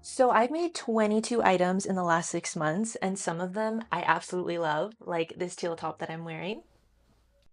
So I've made 22 items in the last 6 months, and some of them I absolutely love, like this teal top that I'm wearing,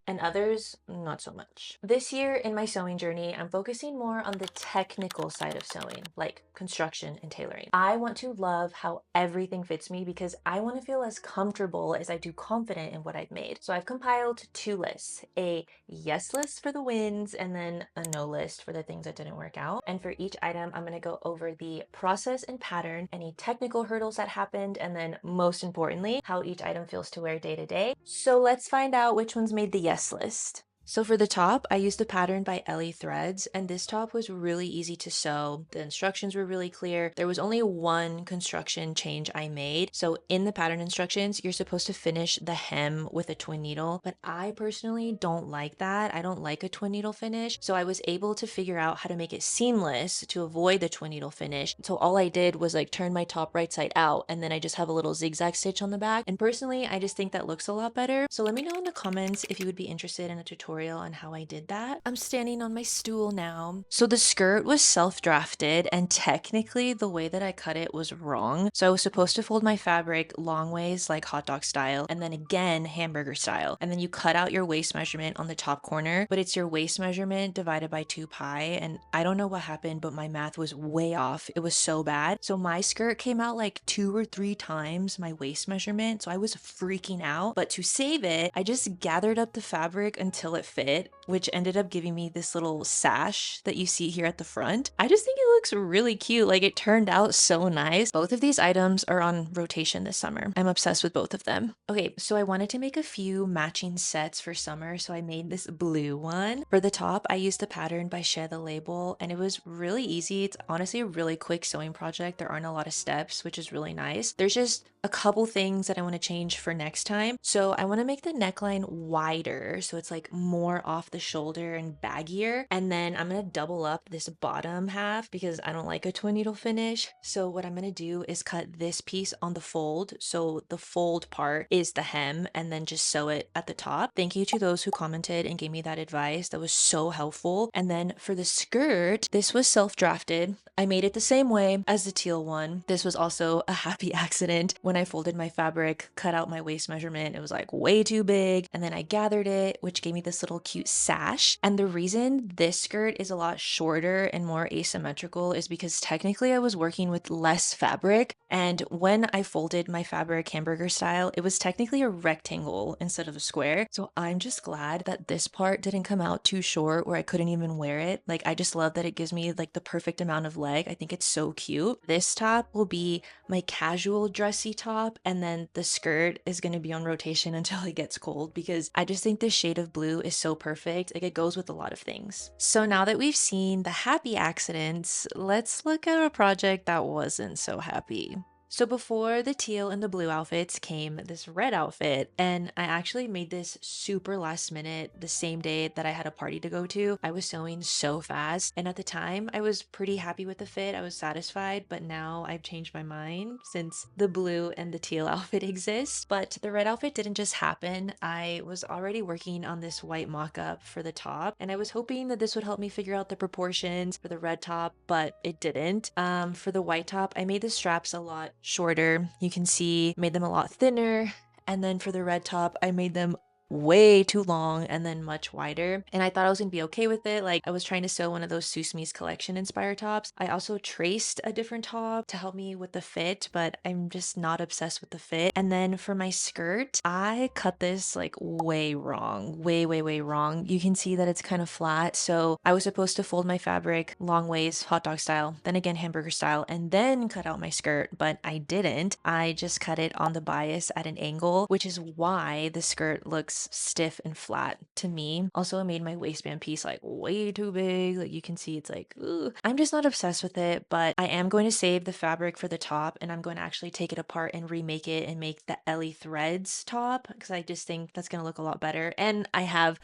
and others not so much. This year in my sewing journey, I'm focusing more on the technical side of sewing, like construction and tailoring. I want to love how everything fits me because I want to feel as comfortable as I do confident in what I've made. So I've compiled two lists, a yes list for the wins and then a no list for the things that didn't work out. And for each item, I'm going to go over the process and pattern, any technical hurdles that happened, and then most importantly, how each item feels to wear day to day. So let's find out which ones made the yes list. So for the top, I used a pattern by Ellie Threads, and this top was really easy to sew. The instructions were really clear. There was only one construction change I made. So in the pattern instructions, you're supposed to finish the hem with a twin needle, but I personally don't like that. I don't like a twin needle finish. So I was able to figure out how to make it seamless to avoid the twin needle finish. So all I did was like turn my top right side out, and then I just have a little zigzag stitch on the back. And personally, I just think that looks a lot better. So let me know in the comments if you would be interested in a tutorial on how I did that. I'm standing on my stool now. So the skirt was self-drafted, and technically the way that I cut it was wrong. So I was supposed to fold my fabric long ways like hot dog style, and then again hamburger style. And then you cut out your waist measurement on the top corner, but it's your waist measurement divided by 2 pi. And I don't know what happened, but my math was way off. It was so bad. So my skirt came out like 2 or 3 times my waist measurement. So I was freaking out. But to save it, I just gathered up the fabric until it fit, which ended up giving me this little sash that you see here at the front. I just think it looks really cute. Like it turned out so nice. Both of these items are on rotation this summer. I'm obsessed with both of them. Okay, so I wanted to make a few matching sets for summer, so I made this blue one. For the top, I used a pattern by Share the Label, and it was really easy. It's honestly a really quick sewing project. There aren't a lot of steps, which is really nice. There's just a couple things that I want to change for next time. So I want to make the neckline wider, so it's like more off the shoulder and baggier. And then I'm going to double up this bottom half because I don't like a twin needle finish. So what I'm going to do is cut this piece on the fold. So the fold part is the hem, and then just sew it at the top. Thank you to those who commented and gave me that advice. That was so helpful. And then for the skirt, this was self-drafted. I made it the same way as the teal one. This was also a happy accident. When I folded my fabric, cut out my waist measurement, it was like way too big. And then I gathered it, which gave me this little cute sash. And the reason this skirt is a lot shorter and more asymmetrical is because technically I was working with less fabric. And when I folded my fabric hamburger style, it was technically a rectangle instead of a square. So I'm just glad that this part didn't come out too short where I couldn't even wear it. Like I just love that it gives me like the perfect amount of leg. I think it's so cute. This top will be my casual dressy top, and then the skirt is going to be on rotation until it gets cold because I just think this shade of blue is so perfect. Like it goes with a lot of things. So now that we've seen the happy accidents, let's look at a project that wasn't so happy. So before the teal and the blue outfits came this red outfit, and I actually made this super last minute the same day that I had a party to go to. I was sewing so fast, and at the time I was pretty happy with the fit. I was satisfied, but now I've changed my mind since the blue and the teal outfit exist. But the red outfit didn't just happen. I was already working on this white mock-up for the top, and I was hoping that this would help me figure out the proportions for the red top, but it didn't. For the white top, I made the straps a lot shorter. You can see, made them a lot thinner. And then for the red top, I made them way too long and then much wider. And I thought I was gonna be okay with it. Like I was trying to sew one of those Susmi's collection inspired tops. I also traced a different top to help me with the fit, but I'm just not obsessed with the fit. And then for my skirt, I cut this like way wrong, way wrong. You can see that it's kind of flat. So I was supposed to fold my fabric long ways, hot dog style, then again hamburger style, and then cut out my skirt, but I didn't. I just cut it on the bias at an angle, which is why the skirt looks stiff and flat to me. Also, I made my waistband piece like way too big. Like you can see it's like, ooh. I'm just not obsessed with it, but I am going to save the fabric for the top, and I'm going to actually take it apart and remake it and make the Ellie Threads top because I just think that's going to look a lot better. And I have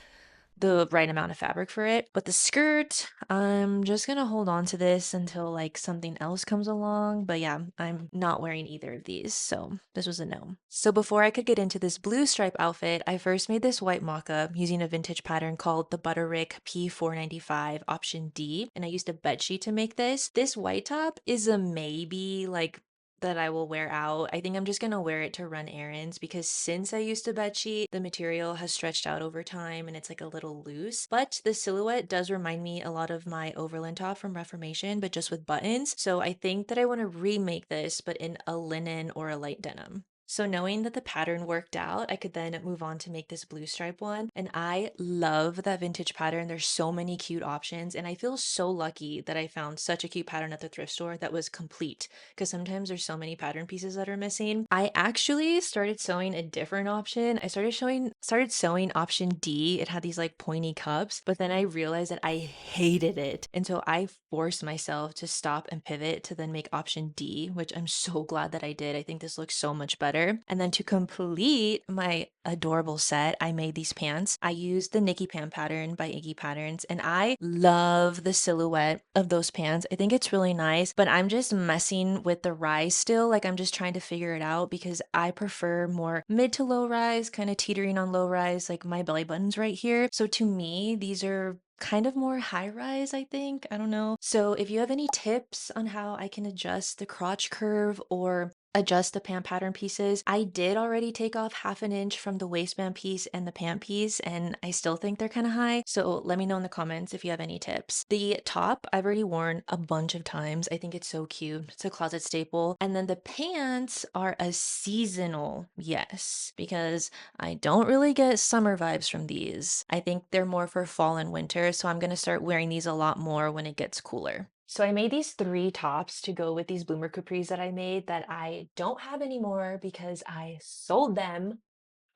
the right amount of fabric for it. But the skirt, I'm just gonna hold on to this until like something else comes along. But yeah, I'm not wearing either of these, so this was a no. So before I could get into this blue stripe outfit, I first made this white mocha using a vintage pattern called the Butterick P495 option D, and I used a bedsheet to make this. This white top is a maybe, like that I will wear out. I think I'm just gonna wear it to run errands because since I used a bed sheet, the material has stretched out over time and it's like a little loose. But the silhouette does remind me a lot of my Overland top from Reformation, but just with buttons. So I think that I want to remake this, but in a linen or a light denim. So knowing that the pattern worked out, I could then move on to make this blue stripe one. And I love that vintage pattern. There's so many cute options. And I feel so lucky that I found such a cute pattern at the thrift store that was complete because sometimes there's so many pattern pieces that are missing. I actually started sewing a different option. I started sewing option D. It had these like pointy cups, but then I realized that I hated it. And so I forced myself to stop and pivot to then make option D, which I'm so glad that I did. I think this looks so much better. And then to complete my adorable set, I made these pants. I used the Nikki Pant pattern by Iggy Patterns, and I love the silhouette of those pants. I think it's really nice, but I'm just messing with the rise still. Like I'm just trying to figure it out because I prefer more mid to low rise, kind of teetering on low rise, like my belly button's right here. So to me, these are kind of more high rise, I think. I don't know. So if you have any tips on how I can adjust the crotch curve or adjust the pant pattern pieces. I did already take off 1/2 inch from the waistband piece and the pant piece, and I still think they're kind of high. So let me know in the comments if you have any tips. The top I've already worn a bunch of times. I think it's so cute. It's a closet staple. And then the pants are a seasonal yes, because I don't really get summer vibes from these. I think they're more for fall and winter, so I'm gonna start wearing these a lot more when it gets cooler. So I made these 3 tops to go with these bloomer capris that I made that I don't have anymore because I sold them.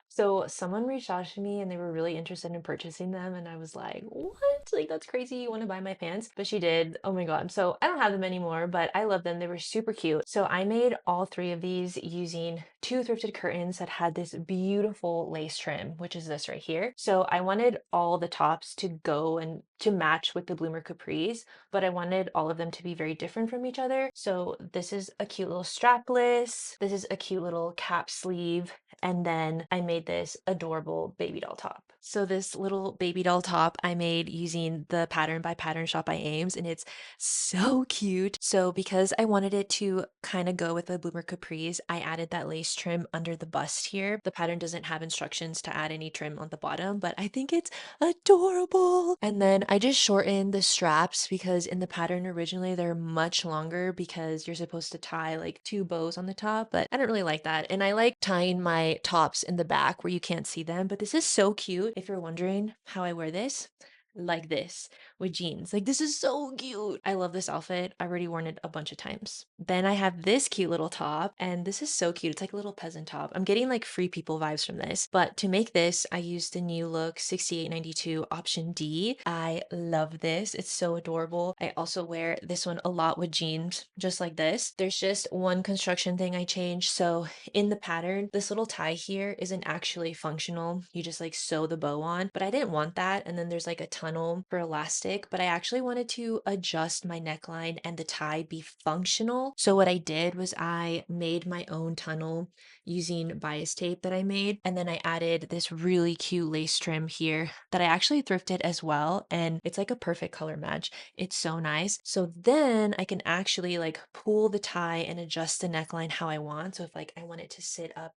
So someone reached out to me and they were really interested in purchasing them. And I was like, what? Like, that's crazy. You want to buy my pants? But she did. Oh my God. So I don't have them anymore, but I love them. They were super cute. So I made all 3 of these using 2 thrifted curtains that had this beautiful lace trim, which is this right here. So I wanted all the tops to go and to match with the bloomer capris, but I wanted all of them to be very different from each other. So this is a cute little strapless. This is a cute little cap sleeve. And then I made this adorable baby doll top. So this little baby doll top I made using the pattern by Pattern Shop by Ames, and it's so cute. So because I wanted it to kind of go with the bloomer capris, I added that lace trim under the bust here. The pattern doesn't have instructions to add any trim on the bottom, but I think it's adorable. And then I just shortened the straps because in the pattern originally they're much longer because you're supposed to tie like 2 bows on the top, but I don't really like that. And I like tying my tops in the back where you can't see them, but this is so cute. If you're wondering how I wear this, like this with jeans. Like this is so cute. I love this outfit. I've already worn it a bunch of times. Then I have this cute little top, and this is so cute. It's like a little peasant top. I'm getting like Free People vibes from this. But to make this, I used the New Look 6892 option D. I love this. It's so adorable. I also wear this one a lot with jeans, just like this. There's just one construction thing I changed. So in the pattern, this little tie here isn't actually functional. You just like sew the bow on, but I didn't want that. And then there's like a tunnel for elastic, but I actually wanted to adjust my neckline and the tie be functional. So what I did was I made my own tunnel using bias tape that I made. And then I added this really cute lace trim here that I actually thrifted as well. And it's like a perfect color match. It's so nice. So then I can actually like pull the tie and adjust the neckline how I want. So if like I want it to sit up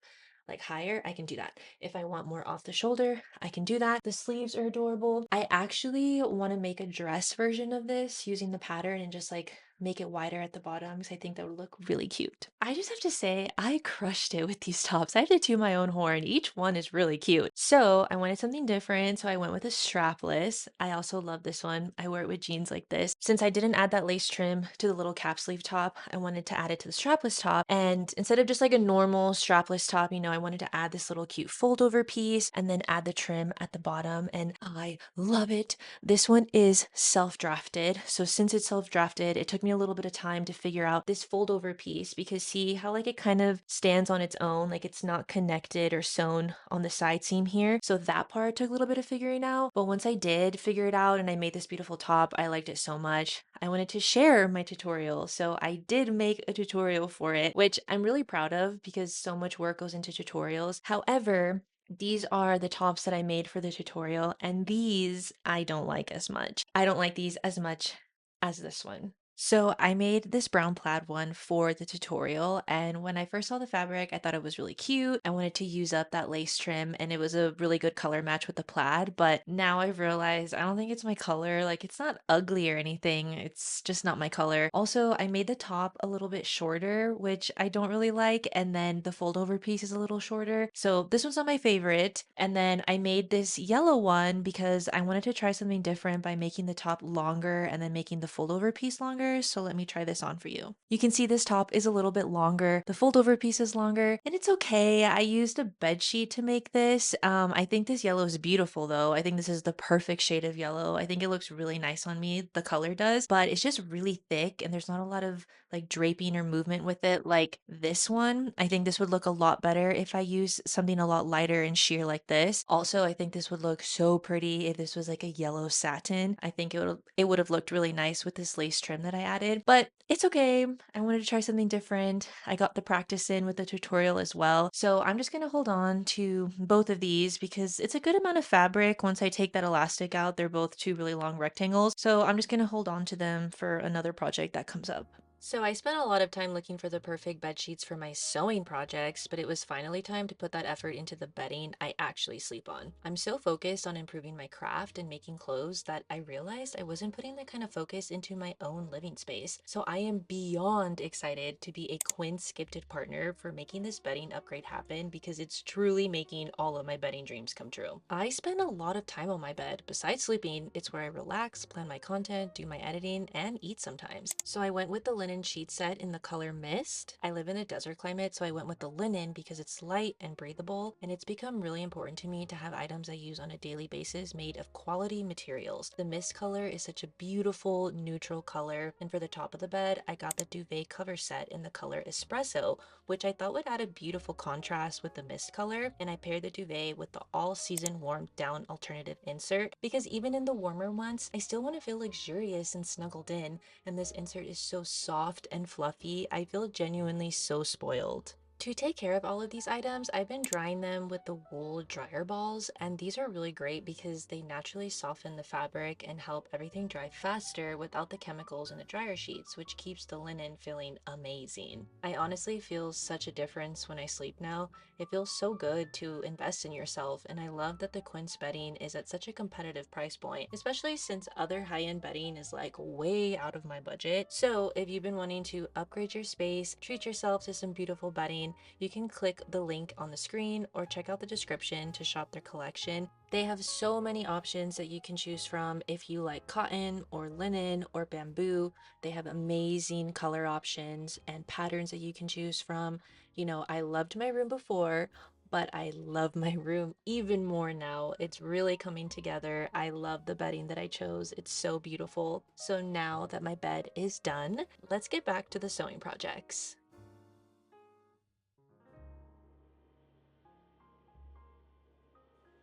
like higher, I can do that. If I want more off the shoulder, I can do that. The sleeves are adorable. I actually want to make a dress version of this using the pattern and just like make it wider at the bottom because I think that would look really cute. I just have to say, I crushed it with these tops. I have to toot my own horn. Each one is really cute. So I wanted something different, so I went with a strapless. I also love this one. I wear it with jeans like this. Since I didn't add that lace trim to the little cap sleeve top, I wanted to add it to the strapless top. And instead of just like a normal strapless top, you know, I wanted to add this little cute fold over piece and then add the trim at the bottom. And I love it. This one is self-drafted. So since it's self-drafted, it took me a little bit of time to figure out this fold over piece because see how like it kind of stands on its own, like it's not connected or sewn on the side seam here. So that part took a little bit of figuring out. But once I did figure it out and I made this beautiful top, I liked it so much. I wanted to share my tutorial. So I did make a tutorial for it, which I'm really proud of because so much work goes into tutorials. However, these are the tops that I made for the tutorial, and these I don't like as much. I don't like these as much as this one. So I made this brown plaid one for the tutorial, and when I first saw the fabric, I thought it was really cute. I wanted to use up that lace trim, and it was a really good color match with the plaid, but now I've realized I don't think it's my color. Like, it's not ugly or anything, it's just not my color. Also, I made the top a little bit shorter, which I don't really like, and then the fold over piece is a little shorter. So this one's not my favorite. And then I made this yellow one because I wanted to try something different by making the top longer and then making the fold over piece longer. So let me try this on for you. You can see this top is a little bit longer. The fold over piece is longer and it's okay. I used a bed sheet to make this. I think this yellow is beautiful though. I think this is the perfect shade of yellow. I think it looks really nice on me. The color does, but it's just really thick and there's not a lot of like draping or movement with it like this one. I think this would look a lot better if I use something a lot lighter and sheer like this. Also, I think this would look so pretty if this was like a yellow satin. I think it would have looked really nice with this lace trim that I added, but it's okay. I wanted to try something different. I got the practice in with the tutorial as well. So I'm just going to hold on to both of these because it's a good amount of fabric. Once I take that elastic out, they're both two really long rectangles. So I'm just going to hold on to them for another project that comes up. So I spent a lot of time looking for the perfect bed sheets for my sewing projects, but it was finally time to put that effort into the bedding I actually sleep on. I'm so focused on improving my craft and making clothes that I realized I wasn't putting that kind of focus into my own living space. So I am beyond excited to be a quince gifted partner for making this bedding upgrade happen because it's truly making all of my bedding dreams come true. I spend a lot of time on my bed. Besides sleeping, it's where I relax, plan my content, do my editing, and eat sometimes. So I went with the linen sheet set in the color Mist. I live in a desert climate, so I went with the linen because it's light and breathable, and it's become really important to me to have items I use on a daily basis made of quality materials. The Mist color is such a beautiful neutral color, and for the top of the bed, I got the duvet cover set in the color Espresso, which I thought would add a beautiful contrast with the Mist color, and I paired the duvet with the all-season warm down alternative insert because even in the warmer months, I still want to feel luxurious and snuggled in, and this insert is so soft and fluffy. I feel genuinely so spoiled. To take care of all of these items, I've been drying them with the wool dryer balls, and these are really great because they naturally soften the fabric and help everything dry faster without the chemicals in the dryer sheets, which keeps the linen feeling amazing. I honestly feel such a difference when I sleep now. It feels so good to invest in yourself, and I love that the Quince bedding is at such a competitive price point, especially since other high-end bedding is like way out of my budget. So if you've been wanting to upgrade your space, treat yourself to some beautiful bedding, you can click the link on the screen or check out the description to shop their collection. They have so many options that you can choose from if you like cotton or linen or bamboo. They have amazing color options and patterns that you can choose from. You know, I loved my room before, but I love my room even more now. It's really coming together. I love the bedding that I chose. It's so beautiful. So now that my bed is done, let's get back to the sewing projects.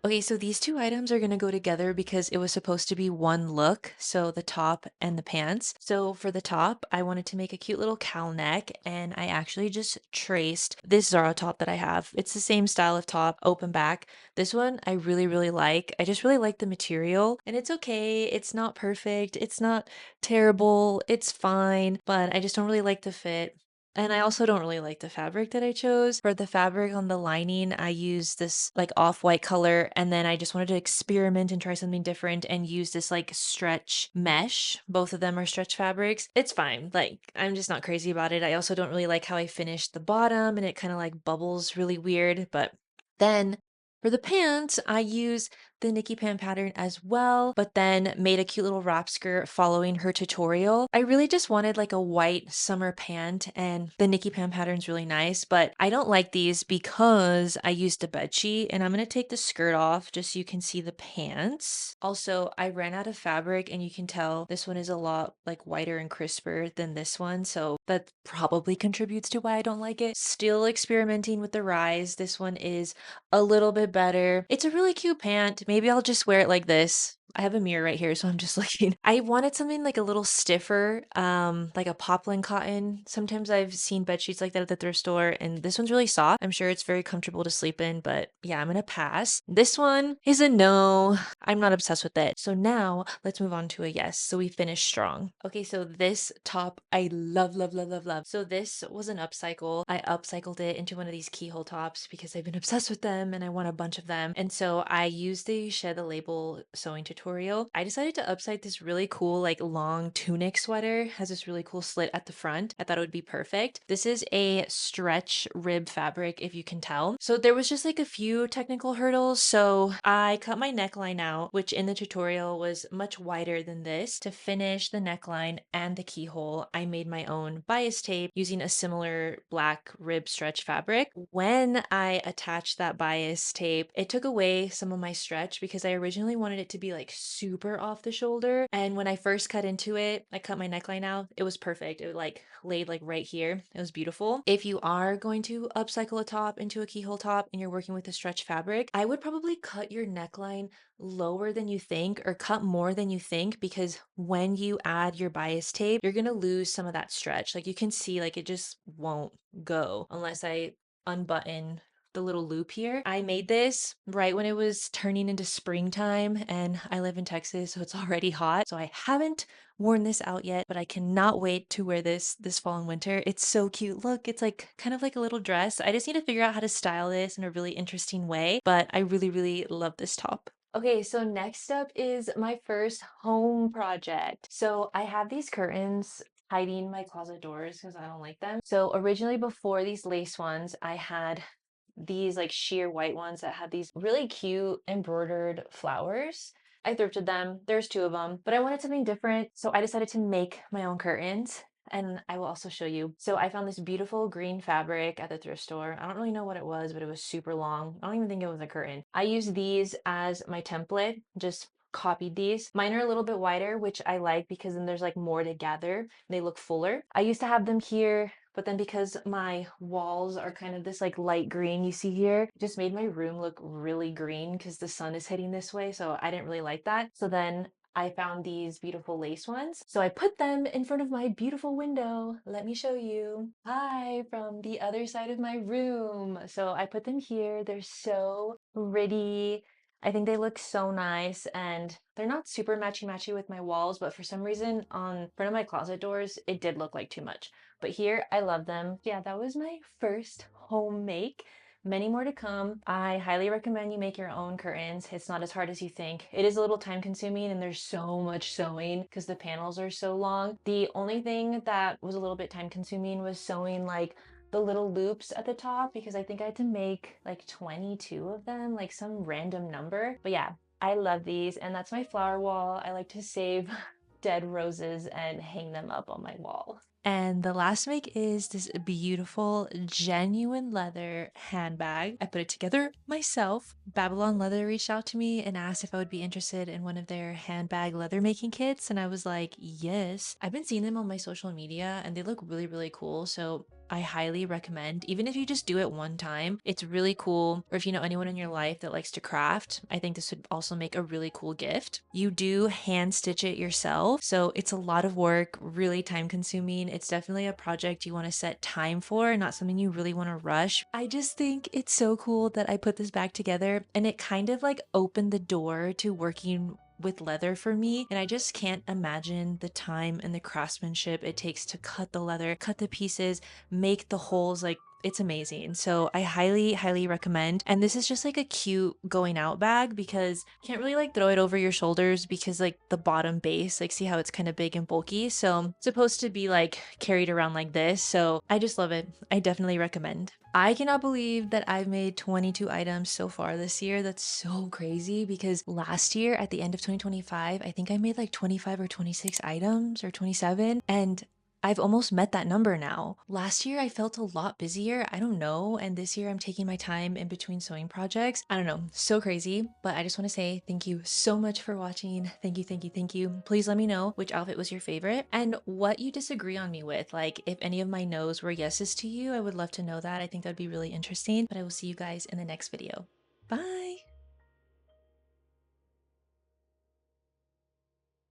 Okay, so these two items are going to go together because it was supposed to be one look, so the top and the pants. So for the top, I wanted to make a cute little cowl neck, and I actually just traced this Zara top that I have. It's the same style of top, open back. This one I really, really like. I just really like the material, and it's okay. It's not perfect. It's not terrible. It's fine, but I just don't really like the fit. And I also don't really like the fabric that I chose. For the fabric on the lining, I used this like off-white color, and then I just wanted to experiment and try something different and use this like stretch mesh. Both of them are stretch fabrics. It's fine. Like, I'm just not crazy about it. I also don't really like how I finished the bottom and it kind of like bubbles really weird, but then for the pants, I use the Nikki Pam pattern as well, but then made a cute little wrap skirt following her tutorial. I really just wanted like a white summer pant, and the Nikki Pam pattern's really nice, but I don't like these because I used a bed sheet, and I'm gonna take the skirt off just so you can see the pants. Also, I ran out of fabric, and you can tell this one is a lot like whiter and crisper than this one, so that probably contributes to why I don't like it. Still experimenting with the rise. This one is a little bit better. It's a really cute pant. Maybe I'll just wear it like this. I have a mirror right here, so I'm just looking. I wanted something like a little stiffer, like a poplin cotton. Sometimes I've seen bed sheets like that at the thrift store, and this one's really soft. I'm sure it's very comfortable to sleep in, but yeah, I'm gonna pass. This one is a no. I'm not obsessed with it. So now let's move on to a yes. So we finished strong. Okay, so this top I love, love, love, love, love. So this was an upcycle. I upcycled it into one of these keyhole tops because I've been obsessed with them and I want a bunch of them. And so I used the Shed the Label sewing tutorial. I decided to upcycle this really cool, like long tunic sweater. Has this really cool slit at the front. I thought it would be perfect. This is a stretch rib fabric, if you can tell. So there was just like a few technical hurdles. So I cut my neckline out, which in the tutorial was much wider than this. To finish the neckline and the keyhole, I made my own bias tape using a similar black rib stretch fabric. When I attached that bias tape, it took away some of my stretch because I originally wanted it to be like super off the shoulder. And when I first cut into it, I cut my neckline out, it was perfect. It like laid like right here. It was beautiful. If you are going to upcycle a top into a keyhole top and you're working with a stretch fabric, I would probably cut your neckline lower than you think or cut more than you think, because when you add your bias tape, you're going to lose some of that stretch. Like you can see, like it just won't go unless I unbutton the little loop here. I made this right when it was turning into springtime, and I live in Texas, so it's already hot. So I haven't worn this out yet, but I cannot wait to wear this fall and winter. It's so cute. Look, it's like kind of like a little dress. I just need to figure out how to style this in a really interesting way, but I really, really love this top. Okay, so next up is my first home project. So I have these curtains hiding my closet doors because I don't like them. So originally, before these lace ones, I had these like sheer white ones that had these really cute embroidered flowers. I thrifted them. There's two of them, but I wanted something different, so I decided to make my own curtains. And I will also show you. So I found this beautiful green fabric at the thrift store. I don't really know what it was, but it was super long. I don't even think it was a curtain. I used these as my template, just copied these. Mine are a little bit wider, which I like because then there's like more to gather. They look fuller. I used to have them here, but then because my walls are kind of this like light green you see here, it just made my room look really green because the sun is hitting this way. So I didn't really like that. So then I found these beautiful lace ones. So I put them in front of my beautiful window. Let me show you. Hi, from the other side of my room. So I put them here. They're so pretty. I think they look so nice, and they're not super matchy-matchy with my walls, but for some reason on front of my closet doors, it did look like too much. But here, I love them. Yeah, that was my first home make. Many more to come. I highly recommend you make your own curtains. It's not as hard as you think. It is a little time consuming and there's so much sewing because the panels are so long. The only thing that was a little bit time consuming was sewing like the little loops at the top, because I think I had to make like 22 of them, like some random number. But yeah, I love these, and that's my flower wall. I like to save dead roses and hang them up on my wall. And the last make is this beautiful genuine leather handbag. I put it together myself. Babylon Leather reached out to me and asked if I would be interested in one of their handbag leather making kits. And I was like, yes. I've been seeing them on my social media and they look really, really cool. So I highly recommend, even if you just do it one time, it's really cool. Or if you know anyone in your life that likes to craft, I think this would also make a really cool gift. You do hand stitch it yourself, so it's a lot of work, really time consuming. It's definitely a project you want to set time for, not something you really want to rush. I just think it's so cool that I put this back together, and it kind of like opened the door to working with leather for me, and I just can't imagine the time and the craftsmanship it takes to cut the leather, cut the pieces, make the holes like It's amazing. So I highly, highly recommend. And this is just like a cute going out bag because you can't really like throw it over your shoulders because like the bottom base, like see how it's kind of big and bulky. So it's supposed to be like carried around like this. So I just love it. I definitely recommend. I cannot believe that I've made 22 items so far this year. That's so crazy because last year at the end of 2025, I think I made like 25 or 26 items or 27. And I've almost met that number now. Last year I felt a lot busier. I don't know. And this year I'm taking my time in between sewing projects. I don't know. So crazy. But I just want to say thank you so much for watching. Thank you, thank you, thank you. Please let me know which outfit was your favorite and what you disagree on me with. Like if any of my no's were yeses to you, I would love to know that. I think that'd be really interesting. But I will see you guys in the next video. Bye.